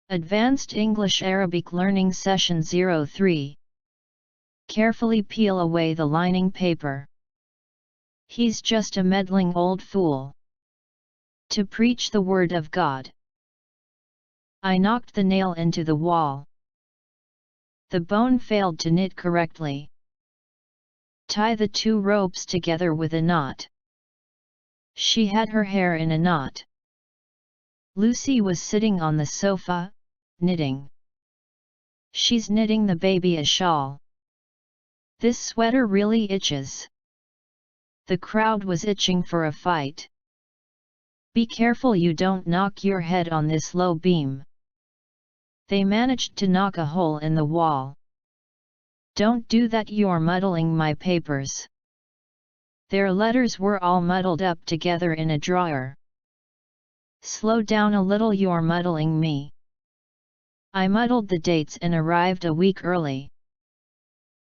Advanced English Arabic Learning Session 03. Carefully peel away the lining paper. He's just a meddling old fool. To preach the word of God. I knocked the nail into the wall. The bone failed to knit correctly. Tie the two ropes together with a knot. She had her hair in a knot. Lucy was sitting on the sofa, knitting. She's knitting the baby a shawl. This sweater really itches. The crowd was itching for a fight. Be careful you don't knock your head on this low beam. They managed to knock a hole in the wall. Don't do that, you're muddling my papers. Their letters were all muddled up together in a drawer. Slow down a little, you're muddling me. I muddled the dates and arrived a week early.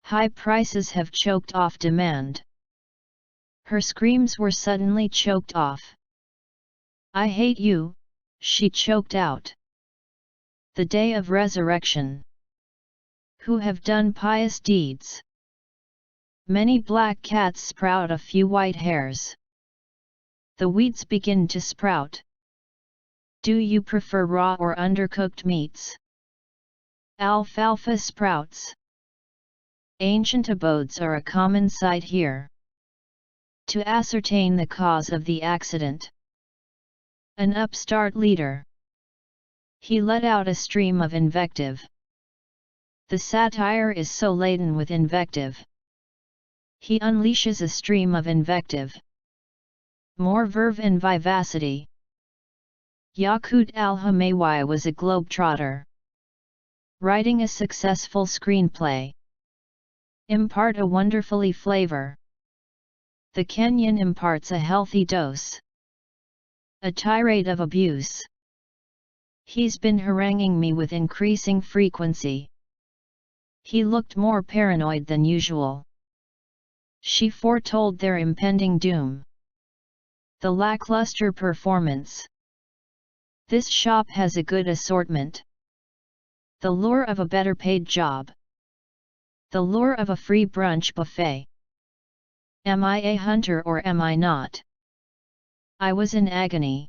High prices have choked off demand. Her screams were suddenly choked off. I hate you, she choked out. The day of resurrection. Who have done pious deeds. Many black cats sprout a few white hairs. The weeds begin to sprout. Do you prefer raw or undercooked meats? Alfalfa sprouts. Ancient abodes are a common sight here. To ascertain the cause of the accident. An upstart leader. He let out a stream of invective. The satire is so laden with invective. He unleashes a stream of invective. More verve and vivacity. Yaqut al-Hamawi was a globetrotter. Writing a successful screenplay. Impart a wonderfully flavor. The Kenyan imparts a healthy dose. A tirade of abuse. He's been haranguing me with increasing frequency. He looked more paranoid than usual. She foretold their impending doom. The lackluster performance. This shop has a good assortment. The lure of a better paid job. The lure of a free brunch buffet. Am I a hunter or am I not? I was in agony.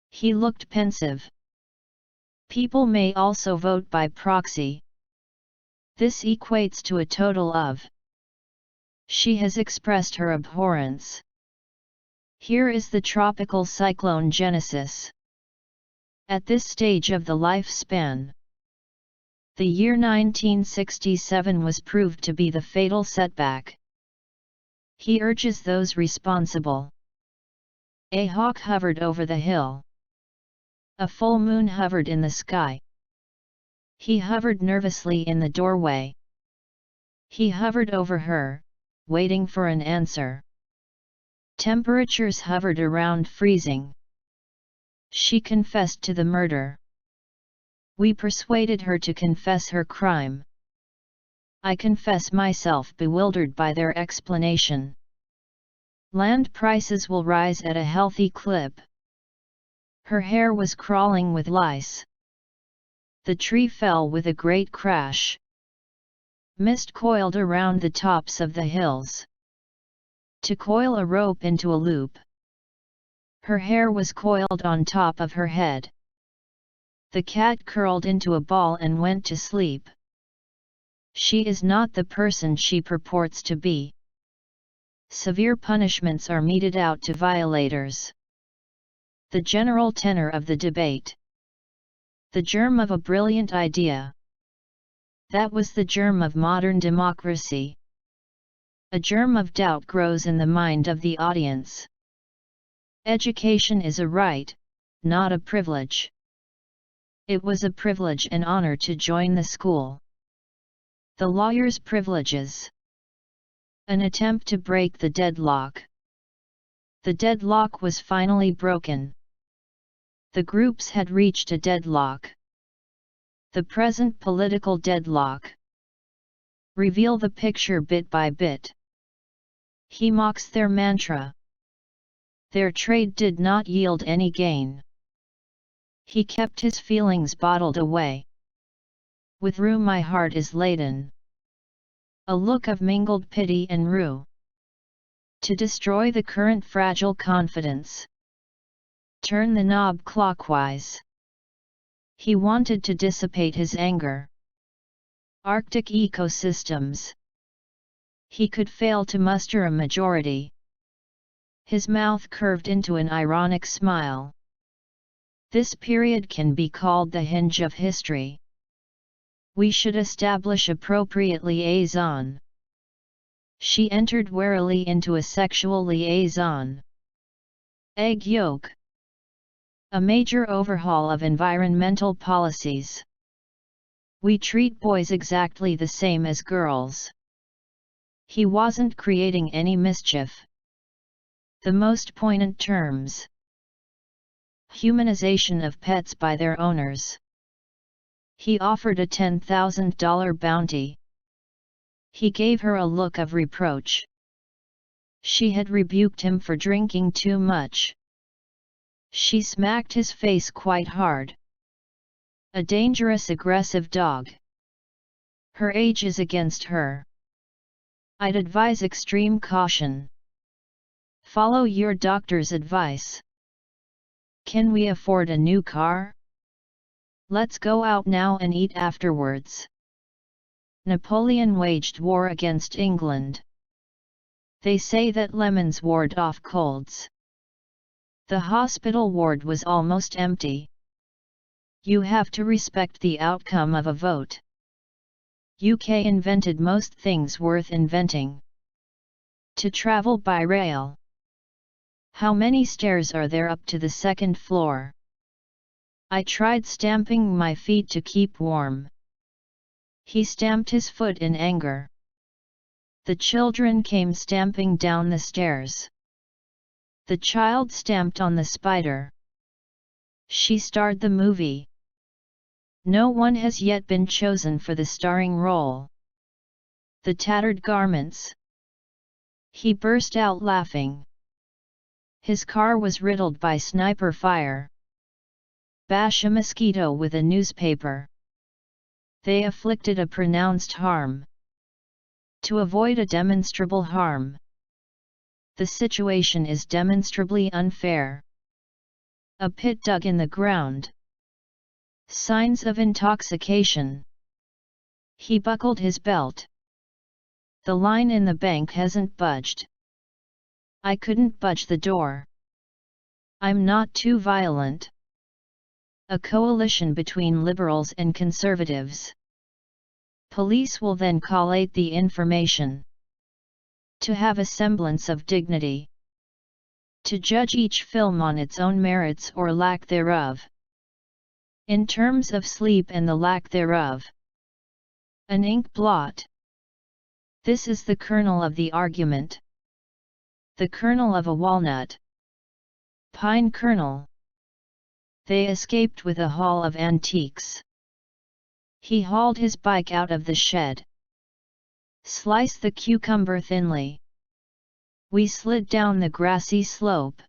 He looked pensive. People may also vote by proxy. This equates to a total of. She has expressed her abhorrence. Here is the tropical cyclone Genesis. At this stage of the lifespan, the year 1967 was proved to be the fatal setback. He urges those responsible. A hawk hovered over the hill. A full moon hovered in the sky. He hovered nervously in the doorway. He hovered over her, waiting for an answer. Temperatures hovered around freezing. She confessed to the murder. We persuaded her to confess her crime. I confess myself bewildered by their explanation. Land prices will rise at a healthy clip. Her hair was crawling with lice. The tree fell with a great crash. Mist coiled around the tops of the hills. To coil a rope into a loop. Her hair was coiled on top of her head. The cat curled into a ball and went to sleep. She is not the person she purports to be. Severe punishments are meted out to violators. The general tenor of the debate. The germ of a brilliant idea. That was the germ of modern democracy. A germ of doubt grows in the mind of the audience. Education is a right, not a privilege. It was a privilege and honor to join the school. The lawyer's privileges. An attempt to break the deadlock. The deadlock was finally broken. The groups had reached a deadlock. The present political deadlock. Reveal the picture bit by bit. He mocks their mantra. Their trade did not yield any gain. He kept his feelings bottled away. With rue my heart is laden. A look of mingled pity and rue. To destroy the current fragile confidence. Turn the knob clockwise. He wanted to dissipate his anger. Arctic ecosystems. He could fail to muster a majority. His mouth curved into an ironic smile. This period can be called the hinge of history. We should establish appropriate liaison. She entered warily into a sexual liaison. Egg yolk. A major overhaul of environmental policies. We treat boys exactly the same as girls. He wasn't creating any mischief. The most poignant terms. Humanization of pets by their owners. He offered a $10,000 bounty. He gave her a look of reproach. She had rebuked him for drinking too much. She smacked his face quite hard. A dangerous aggressive dog. Her age is against her. I'd advise extreme caution. Follow your doctor's advice. Can we afford a new car? Let's go out now and eat afterwards. Napoleon waged war against England. They say that lemons ward off colds. The hospital ward was almost empty. You have to respect the outcome of a vote. UK invented most things worth inventing. To travel by rail. How many stairs are there up to the second floor? I tried stamping my feet to keep warm. He stamped his foot in anger. The children came stamping down the stairs. The child stamped on the spider. She starred the movie. No one has yet been chosen for the starring role. The tattered garments. He burst out laughing. His car was riddled by sniper fire. Bash a mosquito with a newspaper. They afflicted a pronounced harm. To avoid a demonstrable harm. The situation is demonstrably unfair. A pit dug in the ground. Signs of intoxication. He buckled his belt. The line in the bank hasn't budged. I couldn't budge the door. I'm not too violent. A coalition between liberals and conservatives. Police will then collate the information. To have a semblance of dignity. To judge each film on its own merits or lack thereof. In terms of sleep and the lack thereof. An ink blot. This is the kernel of the argument. The kernel of a walnut. Pine kernel. They escaped with a haul of antiques. He hauled his bike out of the shed. Slice the cucumber thinly. We slid down the grassy slope.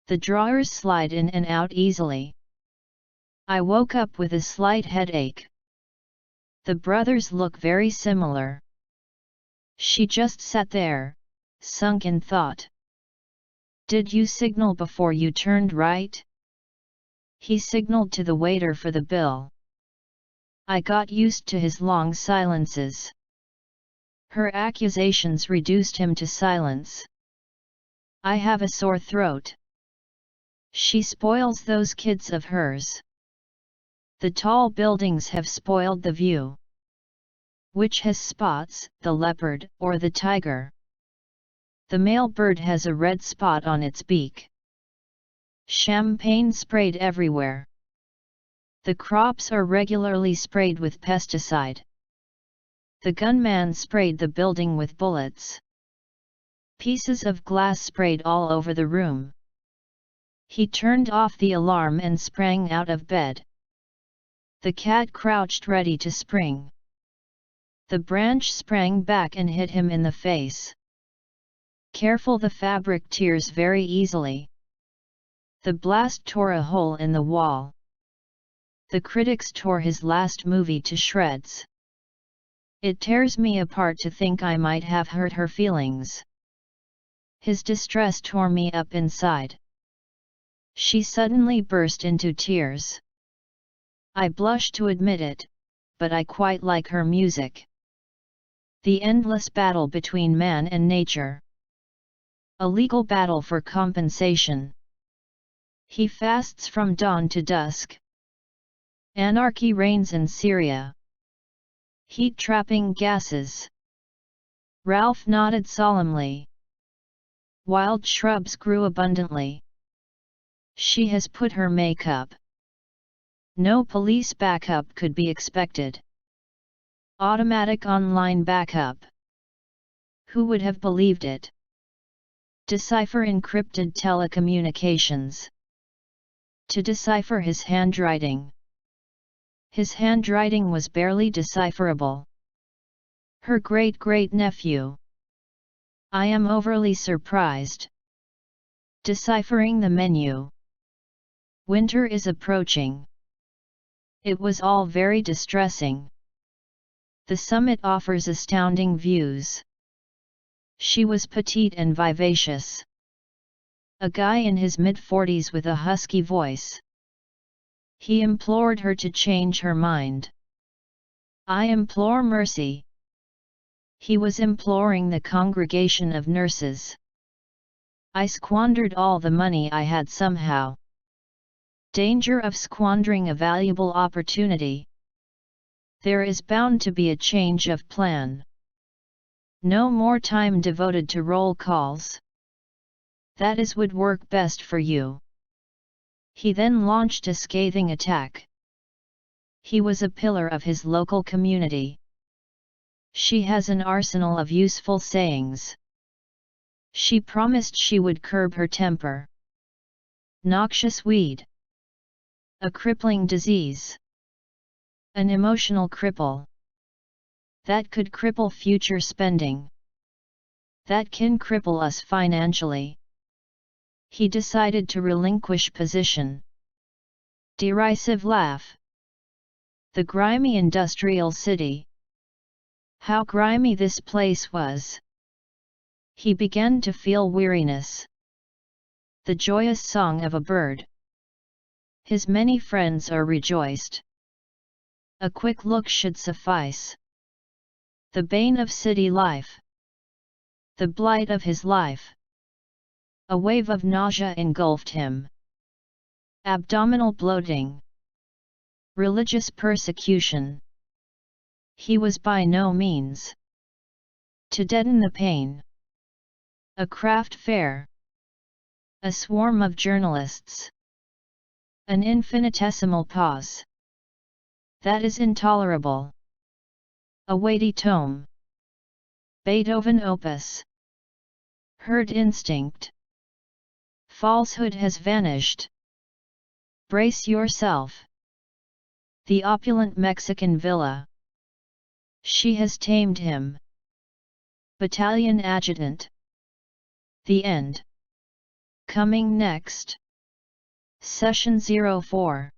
The drawers slide in and out easily. I woke up with a slight headache. The brothers look very similar. She just sat there, sunk in thought. Did you signal before you turned right? He signaled to the waiter for the bill. I got used to his long silences. Her accusations reduced him to silence. I have a sore throat. She spoils those kids of hers. The tall buildings have spoiled the view. Which has spots, the leopard or the tiger? The male bird has a red spot on its beak. Champagne sprayed everywhere. The crops are regularly sprayed with pesticide. The gunman sprayed the building with bullets. Pieces of glass sprayed all over the room. He turned off the alarm and sprang out of bed. The cat crouched ready to spring. The branch sprang back and hit him in the face. Careful, the fabric tears very easily. The blast tore a hole in the wall. The critics tore his last movie to shreds. It tears me apart to think I might have hurt her feelings. His distress tore me up inside. She suddenly burst into tears. I blush to admit it, but I quite like her music. The endless battle between man and nature. A legal battle for compensation. He fasts from dawn to dusk. Anarchy reigns in Syria. Heat-trapping gases. Ralph nodded solemnly. Wild shrubs grew abundantly. She has put her makeup. No police backup could be expected. Automatic online backup. Who would have believed it? Decipher encrypted telecommunications. To decipher his handwriting. His handwriting was barely decipherable. Her great-great-nephew. I am overly surprised. Deciphering the menu. Winter is approaching. It was all very distressing. The summit offers astounding views. She was petite and vivacious. A guy in his mid-40s with a husky voice. He implored her to change her mind. I implore mercy. He was imploring the congregation of nurses. I squandered all the money I had somehow. Danger of squandering a valuable opportunity. There is bound to be a change of plan. No more time devoted to roll calls. That is would work best for you. He then launched a scathing attack. He was a pillar of his local community. She has an arsenal of useful sayings. She promised she would curb her temper. Noxious weed. A crippling disease. An emotional cripple. That could cripple future spending. That can cripple us financially. He decided to relinquish position. Derisive laugh. The grimy industrial city. How grimy this place was. He began to feel weariness. The joyous song of a bird. His many friends are rejoiced. A quick look should suffice. The bane of city life. The blight of his life. A wave of nausea engulfed him. Abdominal bloating. Religious persecution. He was by no means. To deaden the pain. A craft fair. A swarm of journalists. An infinitesimal pause. That is intolerable. A weighty tome. Beethoven opus. Herd instinct. Falsehood has vanished. Brace yourself. The opulent Mexican villa. She has tamed him. Battalion adjutant. The end. Coming next. Session 04.